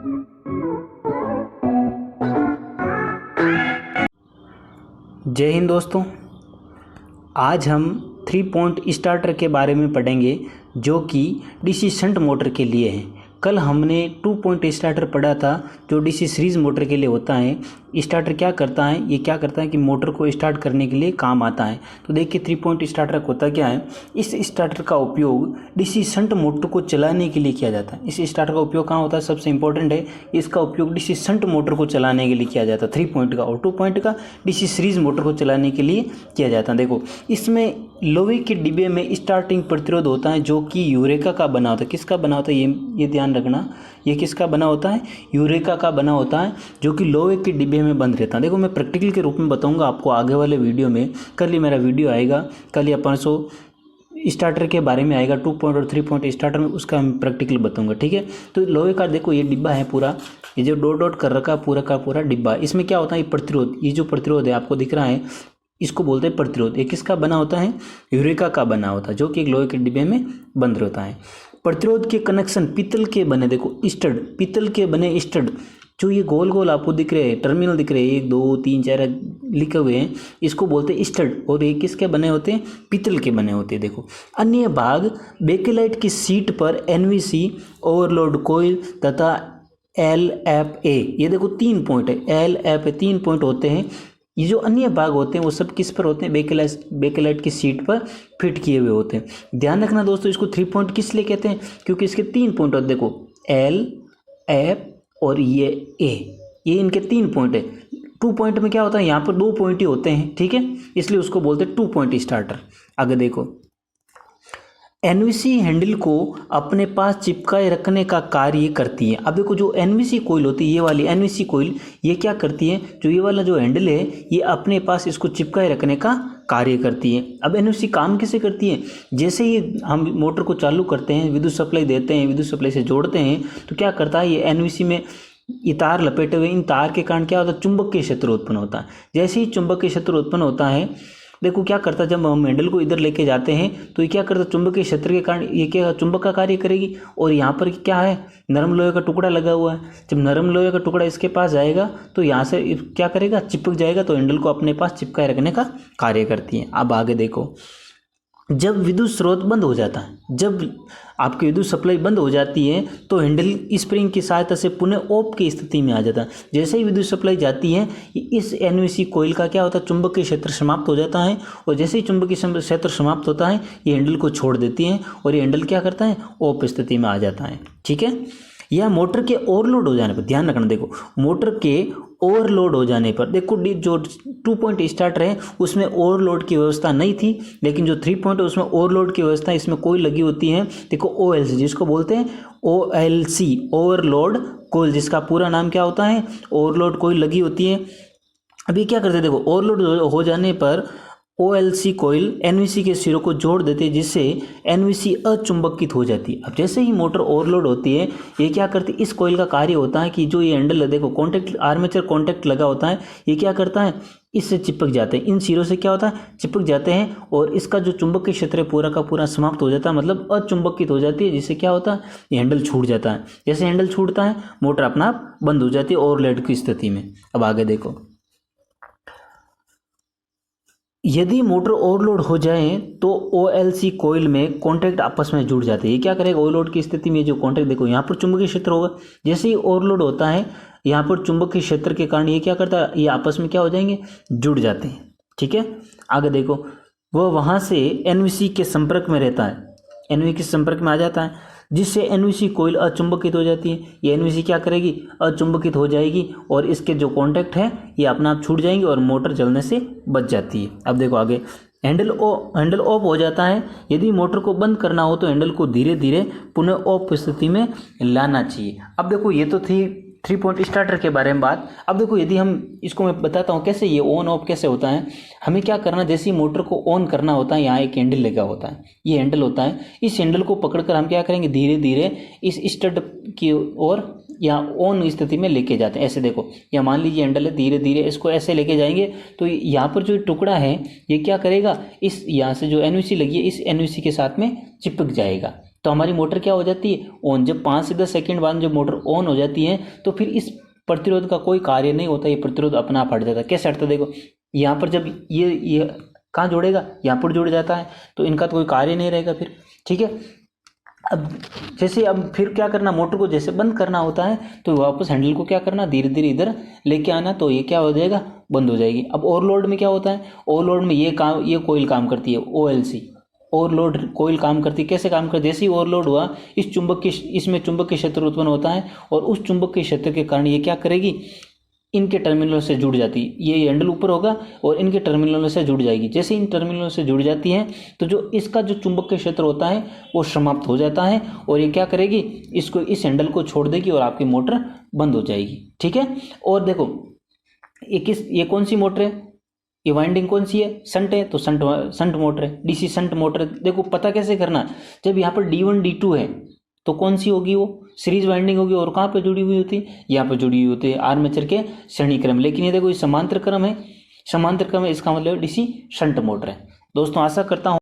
जय हिंद दोस्तों। आज हम 3 पॉइंट स्टार्टर के बारे में पढ़ेंगे जो कि डीसी शंट मोटर के लिए है। कल हमने 2 पॉइंट स्टार्टर पढ़ा था जो डीसी सीरीज मोटर के लिए होता है। स्टार्टर क्या करता है, ये क्या करता है कि मोटर को स्टार्ट करने के लिए काम आता है। तो देखिए 3 पॉइंट स्टार्टर होता क्या है। इस स्टार्टर का उपयोग डीसी शंट मोटर को चलाने के लिए किया जाता है। इस स्टार्टर का उपयोग कहाँ होता है, सबसे इंपॉर्टेंट है, इसका उपयोग डीसी शंट मोटर को चलाने के लिए किया जाता है 3 पॉइंट का, और 2 पॉइंट का डीसी सीरीज मोटर को चलाने के लिए किया जाता है। देखो इसमें लोहे के डिब्बे में स्टार्टिंग प्रतिरोध होता है जो कि यूरेका का बना होता है। किसका बना होता है, ये ध्यान रखना, ये किसका बना होता है, यूरेका का बना होता है, जो कि लोहे के डिब्बे में बंद रहता है। देखो मैं प्रैक्टिकल के रूप में बताऊंगा आपको आगे वाले वीडियो में। कल ही मेरा वीडियो आएगा, कल या परसों स्टार्टर के बारे में आएगा, 2 पॉइंट और 3 पॉइंट स्टार्टर में, उसका मैं प्रैक्टिकल बताऊंगा। ठीक है, तो लोहे का देखो ये डिब्बा है पूरा, ये जो डॉट डॉट कर रखा पूरा का पूरा डिब्बा, इसमें क्या होता है, ये प्रतिरोध, ये जो प्रतिरोध है आपको दिख रहा है, इसको बोलते हैं प्रतिरोध। ये किसका बना होता है, यूरेका का बना होता है, जो कि एक लोहे के डिब्बे में बंद रहता है। प्रतिरोध के कनेक्शन पीतल के बने, देखो स्टड, पीतल के बने स्टड, जो ये गोल गोल आपको दिख रहे हैं, टर्मिनल दिख रहे हैं, 1 2 3 4 लिखे हुए हैं, इसको बोलते हैं स्टड, और ये किसके बने होते हैं, पीतल के बने होते हैं। देखो अन्य भाग बेकेलाइट की सीट पर एनवीसी, ओवरलोड कोयल तथा LFA, ये देखो 3 पॉइंट है, LFA 3 पॉइंट होते हैं। ये जो अन्य भाग होते हैं वो सब किस पर होते हैं, बेकेलाइट की सीट पर फिट किए हुए होते हैं। ध्यान रखना दोस्तों, इसको 3 पॉइंट किस लिए कहते हैं, क्योंकि इसके 3 पॉइंट होते हैं। देखो LF और ये A, ये इनके 3 पॉइंट है। 2 पॉइंट में क्या होता है, यहाँ पर 2 पॉइंट ही होते हैं, ठीक है, इसलिए उसको बोलते हैं 2 पॉइंट स्टार्टर। आगे देखो एनवीसी हैंडल को अपने पास चिपकाए रखने का कार्य करती है। अब देखो जो एनवीसी कोयल होती है, ये वाली एनवीसी कोयल, ये क्या करती है, जो ये वाला जो हैंडल है ये अपने पास इसको चिपकाए रखने का कार्य करती है। अब एनवीसी काम कैसे करती है, जैसे ही हम मोटर को चालू करते हैं, विद्युत सप्लाई देते हैं, विद्युत सप्लाई से जोड़ते हैं, तो क्या करता है, ये एनवीसी में ये तार लपेटे हुए, इन तार के कारण क्या होता है, चुंबकीय क्षेत्र उत्पन्न होता है। जैसे ही चुंबकीय क्षेत्र उत्पन्न होता है, देखो क्या करता है, जब हम हैंडल को इधर लेके जाते हैं तो ये क्या करता है, चुंबकीय क्षेत्र के कारण ये क्या चुंबक का कार्य करेगी, और यहाँ पर क्या है, नरम लोहे का टुकड़ा लगा हुआ है। जब नरम लोहे का टुकड़ा इसके पास जाएगा तो यहाँ से क्या करेगा, चिपक जाएगा, तो हैंडल को अपने पास चिपकाए रखने का कार्य करती है। अब आगे देखो, जब विद्युत स्रोत बंद हो जाता है, जब आपकी विद्युत सप्लाई बंद हो जाती है तो हैंडल स्प्रिंग की सहायता से पुनः ऑफ की स्थिति में आ जाता है। जैसे ही विद्युत सप्लाई जाती है, इस एनवीसी कोयल का क्या होता है, चुंबकीय क्षेत्र समाप्त हो जाता है, और जैसे ही चुंबकीय क्षेत्र समाप्त होता है ये हैंडल को छोड़ देती है, और ये हैंडल क्या करता है, ऑफ स्थिति में आ जाता है। ठीक है, या मोटर के ओवरलोड हो जाने पर, ध्यान रखना, देखो मोटर के ओवरलोड हो जाने पर, देखो जो 2 पॉइंट स्टार्टर है उसमें ओवरलोड की व्यवस्था नहीं थी, लेकिन जो 3 पॉइंट है उसमें ओवरलोड की व्यवस्था, इसमें कोई लगी होती है। देखो OLC, जिसको बोलते हैं OLC, ओवरलोड कोयल, जिसका पूरा नाम क्या होता है, ओवरलोड कोयल लगी होती है। अभी क्या करते हैं, देखो ओवरलोड हो जाने पर OLC कोयल एनवीसी के सिरों को जोड़ देते हैं, जिससे एनवीसी अचुंबकित हो जाती है। अब जैसे ही मोटर ओवरलोड होती है, ये क्या करती है, इस कोयल का कार्य होता है कि जो ये हैंडल है, देखो कॉन्टैक्ट, आर्मेचर कॉन्टैक्ट लगा होता है, ये क्या करता है, इससे चिपक जाते हैं, इन सिरों से क्या होता है, चिपक जाते हैं, और इसका जो चुंबकीय क्षेत्र है पूरा का पूरा समाप्त हो जाता है, मतलब अचुंबकित हो जाती है, जिससे क्या होता है, ये हैंडल छूट जाता है। जैसे हैंडल छूटता है मोटर अपना आप बंद हो जाती है ओवरलोड की स्थिति में। अब आगे देखो, यदि मोटर ओवरलोड हो जाए तो OLC कोयल में कॉन्टैक्ट आपस में जुड़ जाते हैं। ये क्या करेगा, ओवरलोड की स्थिति में जो कॉन्टैक्ट, देखो यहाँ पर चुंबकीय क्षेत्र होगा, जैसे ही ओवरलोड होता है यहाँ पर चुंबकीय क्षेत्र के कारण ये क्या करता है, ये आपस में क्या हो जाएंगे, जुड़ जाते हैं। ठीक है, आगे देखो, वह वहाँ से एनवीसी के संपर्क में रहता है, एनवीसी के संपर्क में आ जाता है, जिससे एनवीसी कोयल अचुंबकित हो जाती है। ये एनवीसी क्या करेगी, अचुंबकित हो जाएगी, और इसके जो कॉन्टैक्ट है ये अपना आप छूट जाएंगे और मोटर जलने से बच जाती है। अब देखो आगे, हैंडल ऑफ हो जाता है। यदि मोटर को बंद करना हो तो हैंडल को धीरे धीरे पुनः ऑफ स्थिति में लाना चाहिए। अब देखो ये तो थी 3 पॉइंट स्टार्टर के बारे में बात। अब देखो यदि हम इसको मैं बताता हूँ कैसे ये ऑन ऑफ कैसे होता है। हमें क्या करना, जैसे ही मोटर को ऑन करना होता है, यहाँ एक हैंडल लगा होता है, ये हैंडल होता है, इस हैंडल को पकड़कर हम क्या करेंगे, धीरे धीरे इस स्टड की ओर या ऑन स्थिति में लेके जाते हैं। ऐसे देखो, या मान लीजिए हैंडल है, धीरे धीरे इसको ऐसे लेके जाएंगे तो यहाँ पर जो टुकड़ा है ये क्या करेगा, इस यहाँ से जो एनवीसी लगी है इस एनवीसी के साथ में चिपक जाएगा। तो हमारी मोटर क्या हो जाती है, ऑन। जब 5 से 10 सेकंड बाद जब मोटर ऑन हो जाती है तो फिर इस प्रतिरोध का कोई कार्य नहीं होता, ये प्रतिरोध अपना आप हट जाता है। कैसे हटता है, देखो यहाँ पर जब ये कहाँ जुड़ेगा, यहाँ पर जुड़ जाता है, तो इनका तो कोई कार्य नहीं रहेगा फिर, ठीक है। अब जैसे अब फिर क्या करना, मोटर को जैसे बंद करना होता है तो वापस हैंडल को क्या करना, धीरे धीरे इधर लेके आना, तो ये क्या हो जाएगा, बंद हो जाएगी। अब ओवरलोड में क्या होता है, ओवरलोड में ये कोयल काम करती है, OLC ओवरलोड कोयल काम करती है। कैसे काम करती है, जैसे ही ओवरलोड हुआ इसमें चुंबक के क्षेत्र उत्पन्न होता है और उस चुंबक के क्षेत्र के कारण ये क्या करेगी, इनके टर्मिनलों से जुड़ जाती है। ये हैंडल ऊपर होगा और इनके टर्मिनलों से जुड़ जाएगी। जैसे इन टर्मिनलों से जुड़ जाती है तो जो इसका जो चुंबक के क्षेत्र होता है वो समाप्त हो जाता है और ये क्या करेगी, इसको इस हैंडल को छोड़ देगी और आपकी मोटर बंद हो जाएगी, ठीक है। और देखो ये कौन सी मोटर है, ये वाइंडिंग कौन सी है, शंट है, तो शंट मोटर है, DC शंट मोटर। देखो पता कैसे करना, जब यहाँ पर D1 D2 है तो कौन सी होगी, वो सीरीज वाइंडिंग होगी। और कहाँ पे जुड़ी हुई होती है, यहाँ पे जुड़ी हुई होती है आर्मेचर के श्रेणी क्रम। लेकिन ये देखो ये समांतर क्रम है, इसका मतलब DC शंट मोटर है। दोस्तों आशा करता हूँ